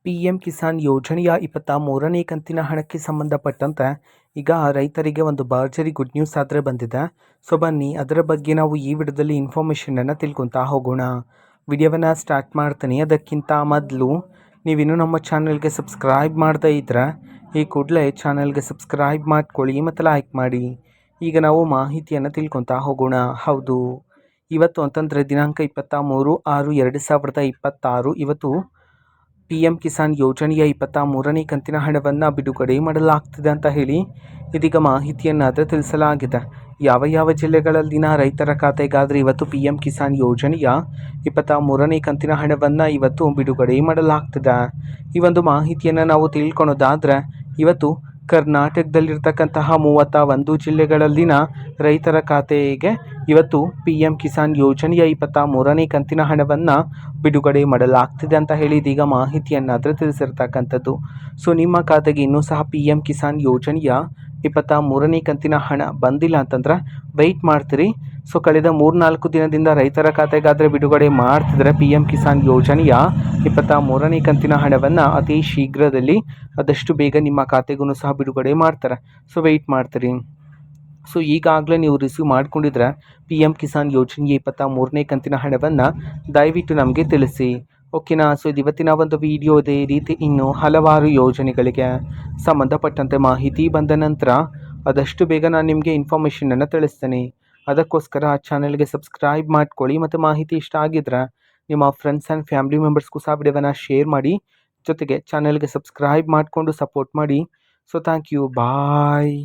PM Kisan ಯೋಜನೆಯ 23ನೇ ಕಂತಿನ ಹಣಕ್ಕೆ ಸಂಬಂಧಪಟ್ಟಂತೆ ಈಗ ರೈತರಿಗೆ ಒಂದು ಭರ್ಜರಿ ಗುಡ್ ನ್ಯೂಸ್ ಆದರೆ ಬಂದಿದೆ. ಸೊ ಬನ್ನಿ ಅದರ ಬಗ್ಗೆ ನಾವು ಈ ವಿಡಿಯೋದಲ್ಲಿ ಇನ್ಫಾರ್ಮೇಷನನ್ನು ತಿಳ್ಕೊತಾ ಹೋಗೋಣ. ವಿಡಿಯೋವನ್ನು ಸ್ಟಾರ್ಟ್ ಮಾಡ್ತೀನಿ. ಅದಕ್ಕಿಂತ ಮೊದಲು ನೀವಿನ್ನೂ ನಮ್ಮ ಚಾನಲ್ಗೆ ಸಬ್ಸ್ಕ್ರೈಬ್ ಮಾಡದೇ ಇದ್ದರೆ ಈ ಕೂಡಲೇ ಚಾನಲ್ಗೆ ಸಬ್ಸ್ಕ್ರೈಬ್ ಮಾಡ್ಕೊಳ್ಳಿ ಮತ್ತು ಲೈಕ್ ಮಾಡಿ. ಈಗ ನಾವು ಮಾಹಿತಿಯನ್ನು ತಿಳ್ಕೊತಾ ಹೋಗೋಣ. ಹೌದು, ಇವತ್ತು ಅಂತಂದರೆ ದಿನಾಂಕ 23/6/2026 ಇವತ್ತು ಪಿಎಂ ಕಿಸಾನ್ ಯೋಜನೆಯ 23ನೇ ಕಂತಿನ ಹಣವನ್ನು ಬಿಡುಗಡೆ ಮಾಡಲಾಗ್ತಿದೆ ಅಂತ ಹೇಳಿ ಇದೀಗ ಮಾಹಿತಿಯನ್ನಾದರೆ ತಿಳಿಸಲಾಗಿದೆ. ಯಾವ ಯಾವ ಜಿಲ್ಲೆಗಳಲ್ಲಿನ ರೈತರ ಖಾತೆಗಾದರೆ ಇವತ್ತು ಪಿಎಂ ಕಿಸಾನ್ ಯೋಜನೆಯ 23ನೇ ಕಂತಿನ ಹಣವನ್ನು ಇವತ್ತು ಬಿಡುಗಡೆ ಮಾಡಲಾಗ್ತಿದೆ. ಈ ಒಂದು ಮಾಹಿತಿಯನ್ನು ನಾವು ತಿಳ್ಕೊಳೋದಾದರೆ ಇವತ್ತು ಕರ್ನಾಟಕದಲ್ಲಿರ್ತಕ್ಕಂತಹ 31 ಜಿಲ್ಲೆಗಳಲ್ಲಿನ ರೈತರ ಖಾತೆಗೆ ಇವತ್ತು ಪಿಎಂ ಕಿಸಾನ್ ಯೋಜನೆಯ 23ನೇ ಕಂತಿನ ಹಣವನ್ನು ಬಿಡುಗಡೆ ಮಾಡಲಾಗ್ತಿದೆ ಅಂತ ಹೇಳಿ ಇದೀಗ ಮಾಹಿತಿಯನ್ನಾದರೆ ತಿಳಿಸಿರ್ತಕ್ಕಂಥದ್ದು. ಸೊ ನಿಮ್ಮ ಖಾತೆಗೆ ಇನ್ನೂ ಸಹ ಪಿಎಂ ಕಿಸಾನ್ ಯೋಜನೆಯ 23ನೇ ಕಂತಿನ ಹಣ ಬಂದಿಲ್ಲ ಅಂತಂದರೆ ವೆಯ್ಟ್ ಮಾಡ್ತೀರಿ. ಸೊ ಕಳೆದ 3-4 ದಿನದಿಂದ ರೈತರ ಖಾತೆಗಾದರೆ ಬಿಡುಗಡೆ ಮಾಡ್ತಿದ್ರೆ ಪಿಎಂ ಕಿಸಾನ್ ಯೋಜನೆಯ 23ನೇ ಕಂತಿನ ಹಣವನ್ನು ಅತಿ ಶೀಘ್ರದಲ್ಲಿ ಆದಷ್ಟು ಬೇಗ ನಿಮ್ಮ ಖಾತೆಗೂ ಸಹ ಬಿಡುಗಡೆ ಮಾಡ್ತಾರೆ. ಸೊ ವೆಯ್ಟ್ ಮಾಡ್ತೀರಿ. ಸೊ ಈಗಾಗಲೇ ನೀವು ರಿಸೀವ್ ಮಾಡ್ಕೊಂಡಿದ್ರೆ ಪಿಎಂ ಕಿಸಾನ್ ಯೋಜನೆಯ 23ನೇ ಕಂತಿನ ಹಣವನ್ನು ದಯವಿಟ್ಟು ನಮಗೆ ತಿಳಿಸಿ. ಓಕೆನಾ. ಸೊ ಇದು ಇವತ್ತಿನ ಒಂದು ವಿಡಿಯೋ. ಇದೇ ರೀತಿ ಇನ್ನೂ ಹಲವಾರು ಯೋಜನೆಗಳಿಗೆ ಸಂಬಂಧಪಟ್ಟಂತೆ ಮಾಹಿತಿ ಬಂದ ನಂತರ ಆದಷ್ಟು ಬೇಗ ನಾನು ನಿಮಗೆ ಇನ್ಫಾರ್ಮೇಷನನ್ನು ತಿಳಿಸ್ತೇನೆ. ಅದಕ್ಕೋಸ್ಕರ ಆ ಚಾನಲ್ಗೆ ಸಬ್ಸ್ಕ್ರೈಬ್ ಮಾಡ್ಕೊಳ್ಳಿ ಮತ್ತು ಮಾಹಿತಿ ಇಷ್ಟ ಆಗಿದ್ರೆ ನಿಮ್ಮ ಫ್ರೆಂಡ್ಸ್ ಆ್ಯಂಡ್ ಫ್ಯಾಮಿಲಿ ಮೆಂಬರ್ಸ್ಗೂ ಸಹ ವಿಡಿಯೋವನ್ನು ಶೇರ್ ಮಾಡಿ. ಜೊತೆಗೆ ಚಾನಲ್ಗೆ ಸಬ್ಸ್ಕ್ರೈಬ್ ಮಾಡಿಕೊಂಡು ಸಪೋರ್ಟ್ ಮಾಡಿ. So thank you. ಬಾಯ್.